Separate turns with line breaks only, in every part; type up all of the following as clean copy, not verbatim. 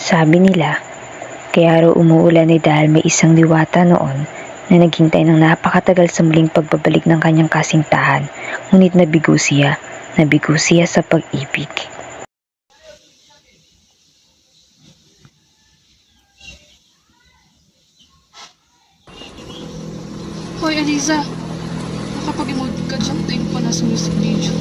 Sabi nila, kaya raw umuulan ay dahil may isang diwata noon na naghintay ng napakatagal sa muling pagbabalik ng kanyang kasintahan, ngunit nabigo siya sa pag-ibig.
Hoy, Aliza. Nakapag-emote ka dyan tuwing pa nasa music video.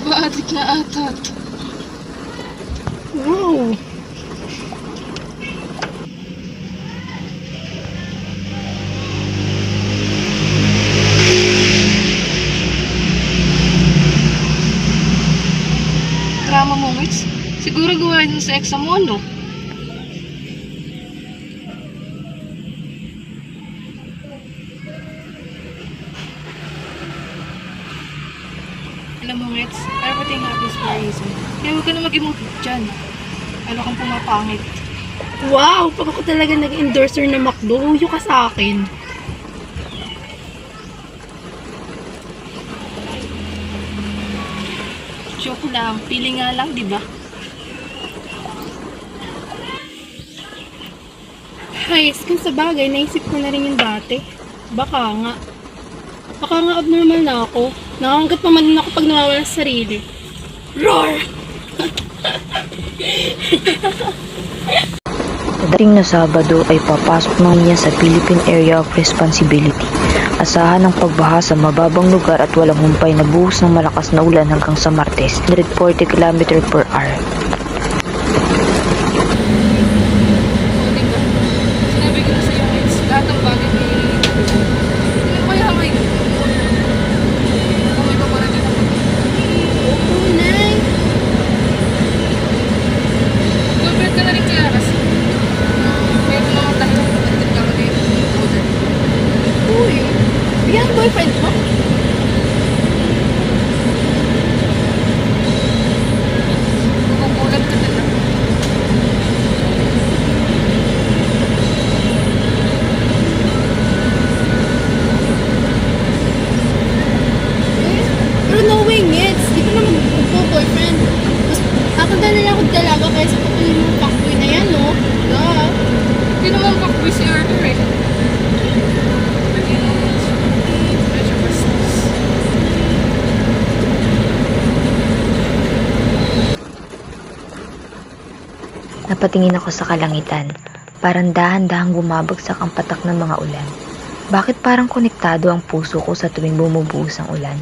Aba-adik na ata. Wow! Drama moments? Siguro gawain mo sa exam mo, no? Alam mo, Mets, everything happens for a reason. Kaya huwag ka na mag-emote dyan. Ano kang pumapangit.
Wow! Pag ako talaga nag-endorser na McDo, huyo ka sa akin.
Joke lang. Pili nga lang, di ba?
Hayes, kung sa bagay, naisip ko na rin yung dati. Baka nga abnormal na ako. Nakanggat pa man ako pag nawawala sa sarili. Roar!
Pagdating na Sabado ay papasok na niya sa Philippine Area of Responsibility. Asahan ang pagbaha sa mababang lugar at walang humpay na buhos ng malakas na ulan hanggang sa Martes, 140 km/h.
Diba? Sinabi ko na sa'yo, Mets, lahat ng bagay may... Ano kaya may... Kung ito pa rin ako.
Oo, Nay!
Gobert ka na rin kaya kasi. May mga tayo kung ba't ka mag-order.
Uy! Bigyan ang boyfriend mo?
Magugulat ka na lang.
Pero knowing it, di ko naman magpo-boyfriend. Mas tatanda na lang ako dalaga kaya sa patuloy mong fuckboy na yan, no? Duh!
Hindi naman pakboy si Arthur eh. Medyo bastos.
Napatingin ako sa kalangitan. Parang dahan-dahang bumabagsak ang patak ng mga ulan. Bakit parang konektado ang puso ko sa tuwing bumubuhos ang ulan?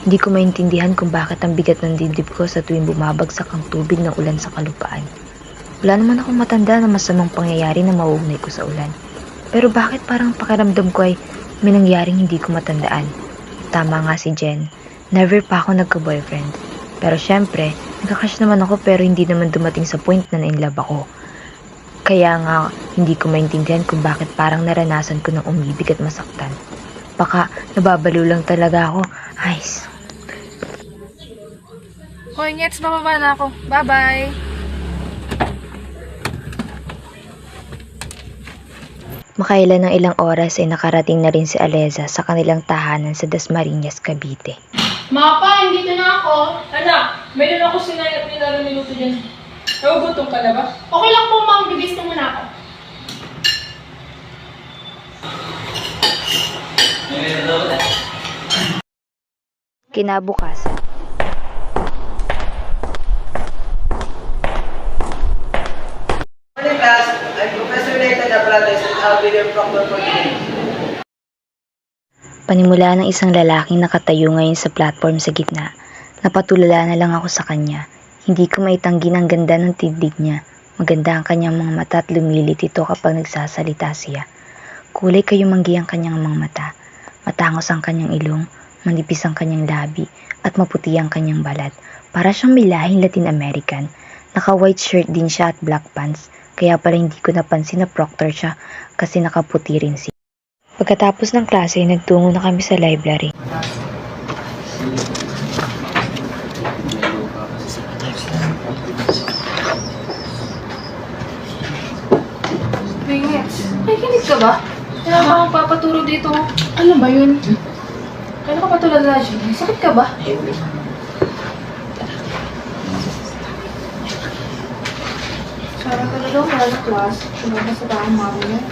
Hindi ko maintindihan kung bakit ang bigat ng dibdib ko sa tuwing bumabagsak ang tubig ng ulan sa kalupaan. Wala naman akong matanda na masamang pangyayari na mauugnay ko sa ulan. Pero bakit parang pakiramdam ko ay may nangyaring hindi ko matandaan? Tama nga si Jen. Never pa ako nagka-boyfriend. Pero syempre, nagka-crush naman ako pero hindi naman dumating sa point na na-inlove ako. Kaya nga, hindi ko maintindihan kung bakit parang naranasan ko ng umibig at masaktan. Baka nababaliw lang talaga ako. Ayos.
Hoy, Ngets, bababa na ako. Bye-bye!
Makailan ng ilang oras ay nakarating na rin si Aleza sa kanilang tahanan sa Dasmariñas, Cavite.
Mapa, dito na ako.
Anak, mayroon ako sinayap ni Laro minuto dyan. Nagugutom ka na ba?
Okay lang po, ma'am. Bibis na muna ako.
Kinabukasan.
Morning class, I'm Professor Nathan Abrates and I'll be your proctor for today.
Panimula ng isang lalaking nakatayo ngayon sa platform sa gitna. Napatulala na lang ako sa kanya. Hindi ko maitanggi ng ganda ng tidig niya. Maganda ang kanyang mga mata at lumilit ito kapag nagsasalita siya. Kulay kayumanggi ang kanyang mga mata. Matangos ang kanyang ilong, manipis ang kanyang labi, at maputi ang kanyang balat. Para siyang may lahing Latin American. Naka-white shirt din siya at black pants. Kaya pala hindi ko napansin na proctor siya kasi nakaputi rin siya. Pagkatapos ng klase, nagtungo na kami sa library.
Hey, Ngets, nakikinig ka ba? Kaya ba akong papaturo dito?
Ano ba yun?
Kailan ka patulad na, Jim? Sakit ka ba? Sarang talaga ako wala na class. Sumama sa taong mami niya.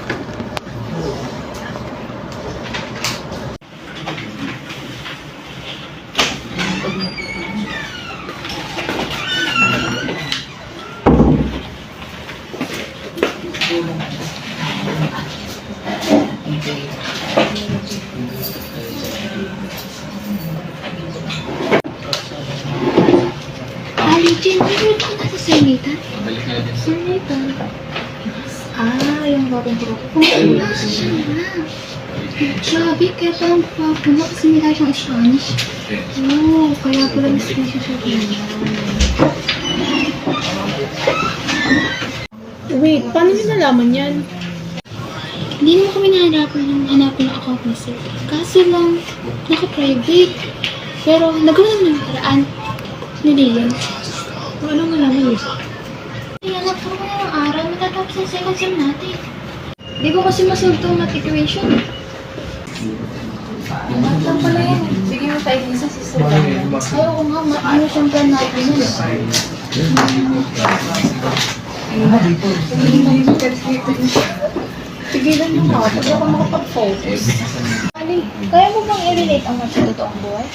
Ali, Jen, nanonood ko na sa Sir Nathan. Sir Nathan.
Yung bagong pro.
Oo, siya na. Grabe, kaya parang papuno kasi nila siyang Spanish. Oo, kaya pala mas siya siya ganyan. Wait, paano niyo nalaman yan? Hindi naman kami hanapin ng account ni Sir. Kaso lang, naka-private. Pero nagawa naman ng paraan. Niliyan.
Anong nalaman niyo?
Kaya nagpuro ko na ng aral, matatapos ang second sem natin. Hindi ko kasi masolve itong math equation.
Math lang pala yan. Sige mo tayo isa si Sir.
Ayoko nga, math equation plan natin yun.
Tigilan mo nga. Pag ako makapag-focus.
Ali, kaya mo bang i-relate ang math sa totoong buhay?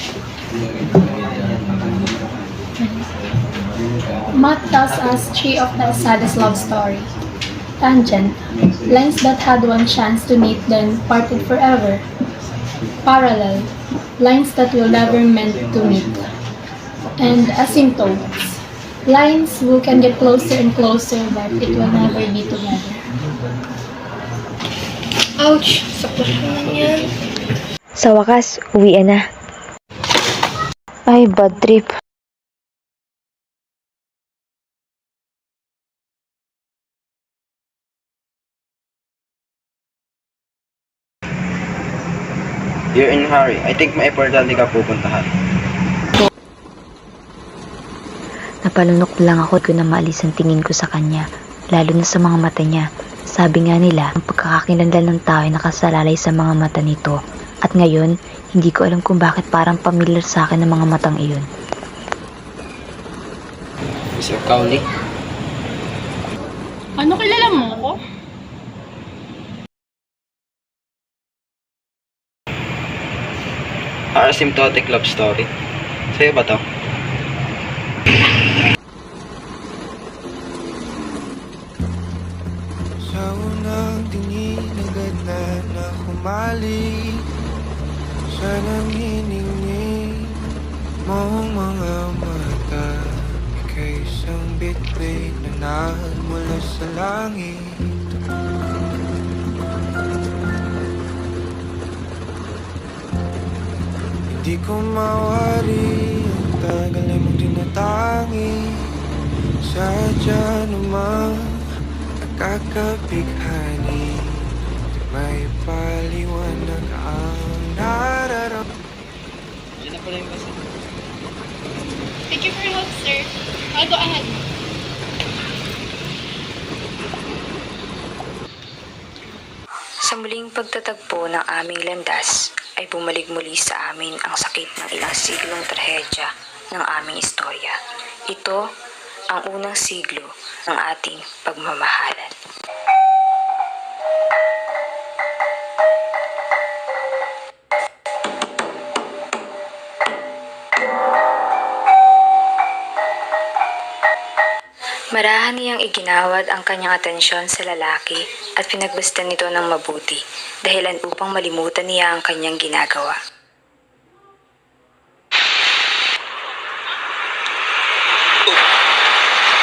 Math tells us three of the saddest love story. Tangent, lines that had one chance to meet then parted forever. Parallel, lines that will never meant to meet. And asymptotes, lines who can get closer and closer but it will never be together.
Ouch! Sakit naman yan.
Sa wakas, uwi na. Ay, bad trip.
You're in a hurry. I think may importante ka pupuntahan.
Napalunok lang ako ko na maalis ang tingin ko sa kanya, lalo na sa mga mata niya. Sabi nga nila, ang pagkakakilanlan ng tao ay nakasalalay sa mga mata nito. At ngayon, hindi ko alam kung bakit parang familiar sa akin ang mga matang iyon.
Mr. Cowley?
Ano, kilala mo ko?
Asymptotic love story. Sa'yo ba to?
Sa unang tingin agad na humali sa nanginingning mong mga mata. Ika'y isang bituin na mula sa langit. Di ko mawari ang tagal ay mong tinatangi. Sadya namang nakakabighani. Di may paliwanag ang nararamdaman.
Yan na pala yung basa.
Thank you for your help, sir. I'll go ahead.
Sa muling pagtatagpo ng aming landas, ay bumalik muli sa amin ang sakit ng ilang siglong trahedya ng aming istorya. Ito ang unang siglo ng ating pagmamahalan. Marahan niyang iginawad ang kanyang atensyon sa lalaki at pinagbastan nito ng mabuti, dahilan upang malimutan niya ang kanyang ginagawa.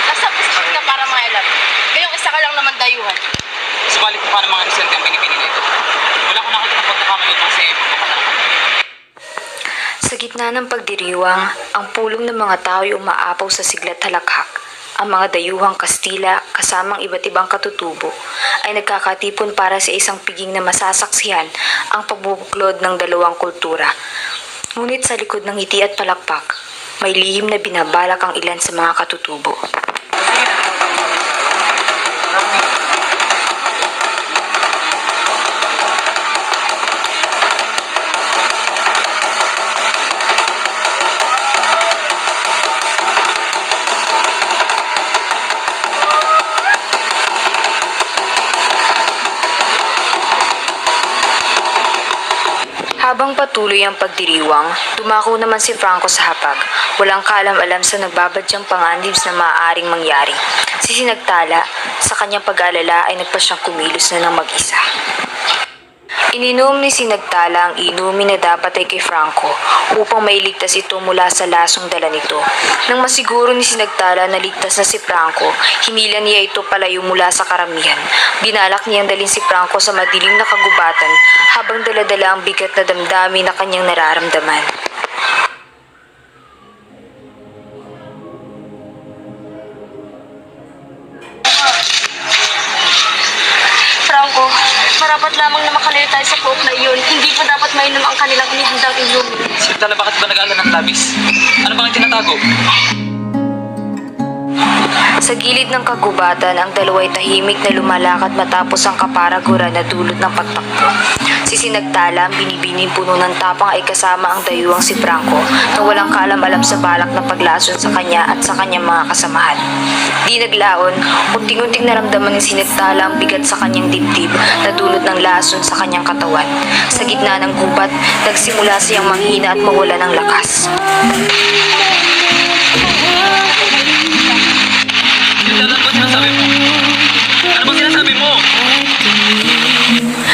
Nasa position ka para mailam. Ngayong isa ka lang naman dayuhan.
Subalit mo pa ng mga inosente ang pinipili nito. Wala ko nakita ng pagkakamali ito kasi pagkakatalan.
Sa gitna ng pagdiriwang, ang pulong ng mga tao ay umaapaw sa siglat halakhak. Ang mga dayuhang Kastila, kasamang iba't ibang katutubo, ay nagkakatipon para sa isang piging na masasaksihan ang pagbubuklod ng dalawang kultura. Ngunit sa likod ng ngiti at palakpak, may lihim na binabalak ang ilan sa mga katutubo. Habang patuloy ang pagdiriwang, dumako naman si Franco sa hapag. Walang kaalam-alam sa nagbabadyang panganib na maaaring mangyari. Si Sinagtala, sa kanyang pag-aalala ay nagpa siyang kumilos na ng mag-isa. Ininom ni Sinagtala ang inumin na dapat ay kay Franco upang mailigtas ito mula sa lasong dala nito. Nang masiguro ni Sinagtala na ligtas na si Franco, hinila niya ito palayo mula sa karamihan. Binalak niyang dalhin si Franco sa madilim na kagubatan habang daladala ang bigat na damdamin na kanyang nararamdaman.
Franco, marapat lamang na makalayo tayo sa pook na iyon. Hindi pa dapat mainom ang kanilang inihandang inumin.
Sinagtala, bakit ba nag-aalala ng labis? Ano bang tinatago?
Sa gilid ng kagubatan, ang dalawa'y tahimik na lumalakad matapos ang kaparaguran na dulot ng pagtakbo. Si Sinagtala, ang binibining puno ng tapang ay kasama ang dayuang si Franco na walang kaalam-alam sa balak na paglason sa kanya at sa kanyang mga kasamahan. Di naglaon, unting-unting naramdaman ni Sinagtala ang bigat sa kanyang dibdib na dulot ng lason sa kanyang katawan. Sa gitna ng gubat, nagsimula siyang manghina at mawala ng lakas.
Sinagtala, ano ba sinasabi mo? Ano bang sinasabi mo?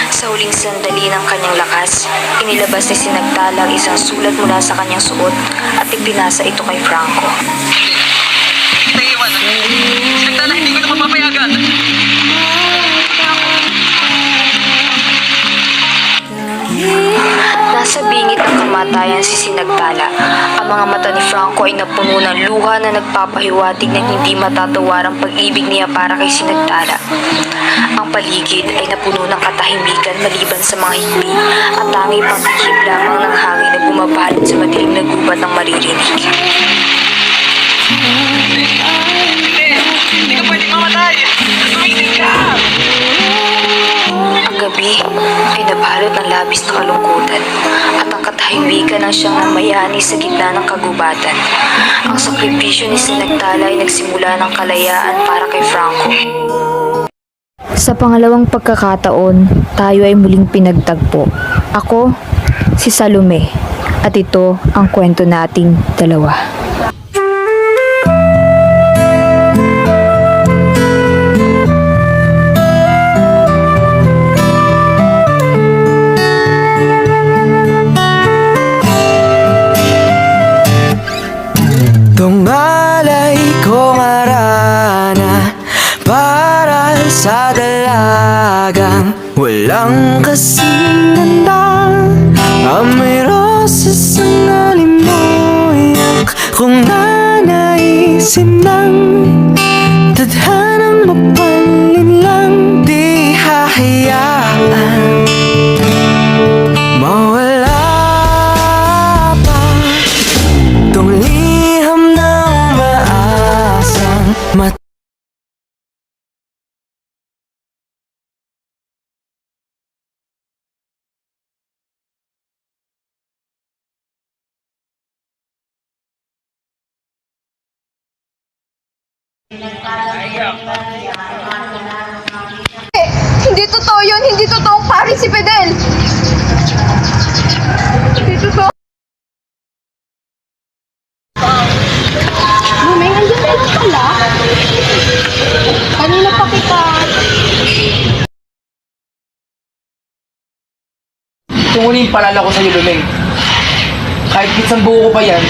Sa huling sandali ng kanyang lakas, inilabas ni Sinagtala ang isang sulat mula sa kanyang suot at ipinasa ito kay Franco.
Kita iwan. Sinagtala, hindi ko ito mapapayagan.
Nasa bingit ng kamatayan si Sinagtala. Ang mga mata ni Franco ay napuno ng luha na nagpapahiwatig ng hindi matatawarang pag-ibig niya para kay Sinagtala. Ang paligid ay napuno ng katahimikan maliban sa mga himpi at tanging pagkihip lamang ng hangin na bumabalot sa madilim na gubat ng maririnig.
Hindi ka pwedeng mamatay! Tumitig ka!
Ang gabi ay nabalot ng labis na kalungkutan at ang katahimikan ang siyang namayani sa gitna ng kagubatan. Ang sakripisyo ni Sinagtala ay nagsimula ng kalayaan para kay Franco. Sa pangalawang pagkakataon, tayo ay muling pinagtagpo. Ako, si Salome, at ito ang kwento nating dalawa.
Tungalay kong arana para sa dalagang walang kasing ganda. Amoy roses ang alimoyak kung nanaisin ng tadhanang mapalin lang. Di hahayaan mawala pa tong liham na umaasang
Hindi totoo yun! Hindi totoong pari si Fidel! Hindi totoo! Lumeng, andyan ka lang pala. Kanina pa kita.
Tungunin yung palala ko sa'yo, Lumeng. Kahit isang buo ko pa yan,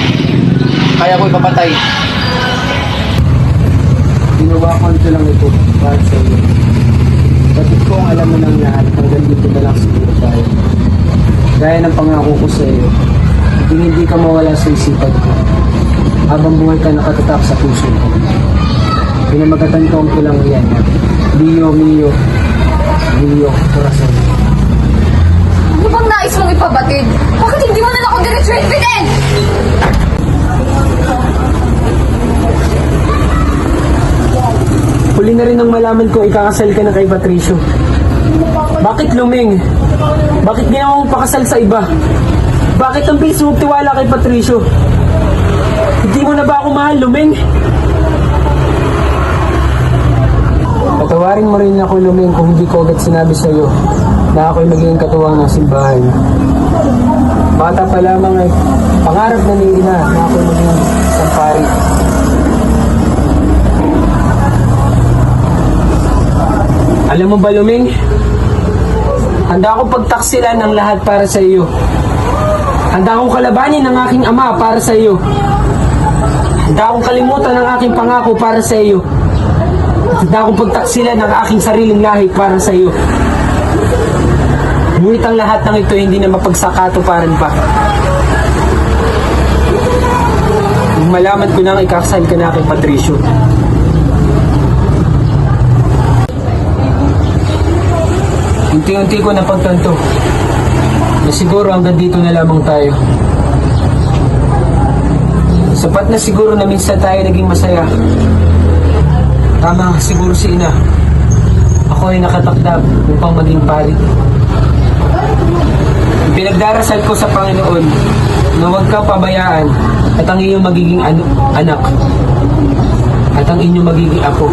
kaya ko ipapatay. Ginawa ko nito lang ito para sa iyo. Bakit kung alam mo ng lahat, hanggang dito na lang siguro tayo. Gaya ng pangako ko sa iyo, hindi ka mawala sa isipan ko. Habang buhay ka nakatatak sa puso ko. Pinamagatan ko ang pulang yan. Dio mio, Dio corazon.
Ano bang nais mong ipabatid? Bakit hindi mo na ako diretsuhin, Fidel?
Huli na rin ang malaman ko ikakasal ka na kay Patricio. Bakit, Lumeng? Bakit ginawa mong pakasal sa iba? Bakit ang bilis mong tiwala kay Patricio? Hindi mo na ba ako mahal, Lumeng? Patawarin mo rin ako, Luming, kung hindi ko agad sinabi sa'yo na ako'y magiging katuwang ng simbahan. Bata pa lamang ay pangarap na ni Ina na ako'y magiging isang pari. Alam mo ba, Luming? Handa akong pagtaksilan ng lahat para sa iyo. Handa akong kalabanin ng aking ama para sa iyo. Handa akong kalimutan ang aking pangako para sa iyo. Handa akong pagtaksilan ng aking sariling lahi para sa iyo. Ngunit ang lahat ng ito hindi na mapagsakatuparan pa. Nung malaman ko nang ikakasal ka na kay Patricio. Unti-unti ko napagtanto na siguro hanggang dito na lamang tayo. Sapat na siguro na minsan tayo naging masaya. Tama siguro si Ina. Ako ay nakatakdab upang maging pari. Pinagdarasal ko sa Panginoon na huwag kang pabayaan at ang iyong magiging anak at ang inyong magiging apo.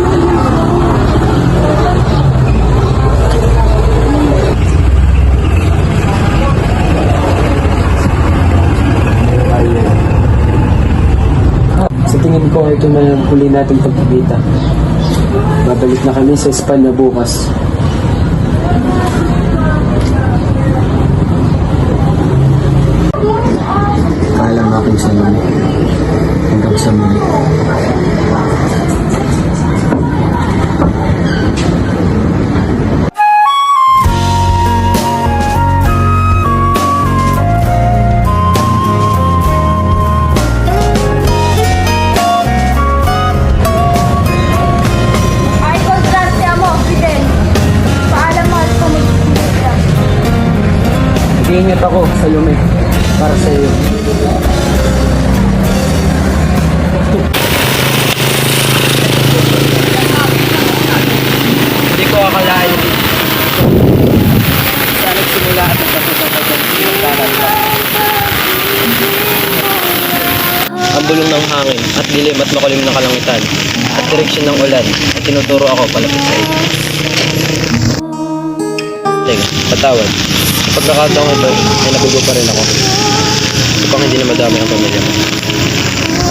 Sa tingin ko, ito na ang huli nating pagkikita. Babalik na kami sa Espanya bukas. Paalam aking sa inyo. Hanggang sa muli.
Ay, kontrasya mo, Fidel. Paalam mo at pumigil.
Iingat ako sa lume para sa iyo. Hindi ko akalain. Saan nagsimula at nagpapasapagod ng taranta.
Ang bulong ng hangin at dilim at makulim ng kalangitan at direksyon ng ulan at tinuturo ako palapit sa iyo. Teka, patawad. Sa pagkakataong ito, ay nabigo pa rin ako. Upang hindi na madami ang pamilya mo.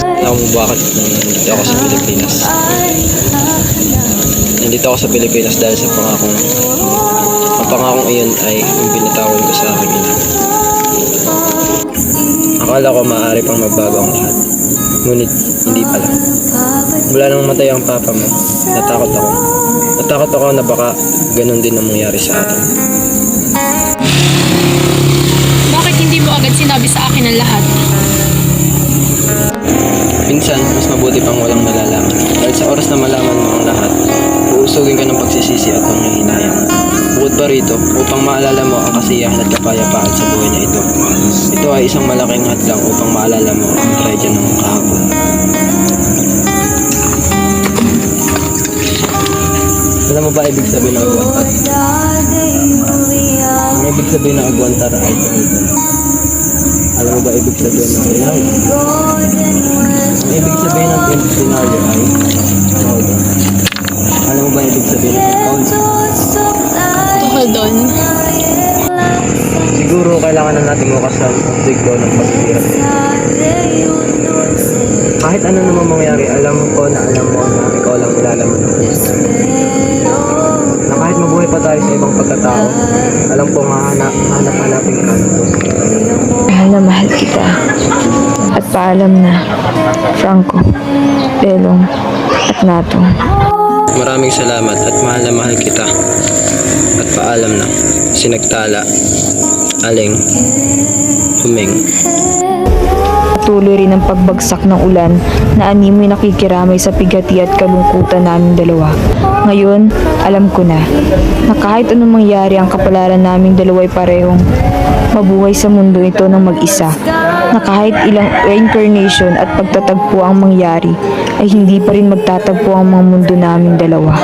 Alam mo bakit nandito ako sa Pilipinas? Nandito ako sa Pilipinas dahil sa pangakong ang pangakong iyon ay yung binitawan ko sa aking ina. Akala ko maaari pang magbago ang lahat. Ngunit hindi pala. Mula nang matay ang papa mo, natakot ako. Natakot ako na baka ganun din ang mangyari sa atin.
Bakit hindi mo agad sinabi sa akin ang lahat?
Minsan, mas mabuti pang walang malalaman. Dahil sa oras na malaman mo ang lahat, uusugin ka ng pagsisisi at panghihinayang. Bukod pa rito, upang maalala mo ang kasiyahan at kapayapaan sa buhay na ito. Ito ay isang malaking hadlang upang maalala mo ang tragedya ng kahapon. Alam mo ba ibig sabihin ng agwantar? Ang ibig sabihin ng agwantar ay kahapon. Alam mo ba ibig sabihin ng ilaw? Ang ibig sabihin ng senaryo ay hold on. Alam mo ba ibig sabihin ng hold on?
Hold on.
Siguro kailangan na natin mukasan ang siglo ng paghihirap. Kahit ano naman mangyari, alam mo na ikaw lang ilalaman ng Diyos. Na kahit mabuhay pa tayo sa ibang pagkatao, alam ko hanap-hanapin ka ng Diyos.
Mahal na mahal kita. At paalam na, Franco, Belong, at Nato.
Maraming salamat at mahal na mahal kita. At paalam na, Sinagtala, Aling, Huming.
Patuloy rin ang pagbagsak ng ulan na animoy nakikiramay sa pigati at kalungkutan naming dalawa. Ngayon, alam ko na kahit anong mangyari ang kapalaran naming dalawa ay parehong mabuhay sa mundo ito ng mag-isa. Na kahit ilang reincarnation at pagtatagpo ang mangyari ay hindi pa rin magtatagpo ang mga mundo naming dalawa.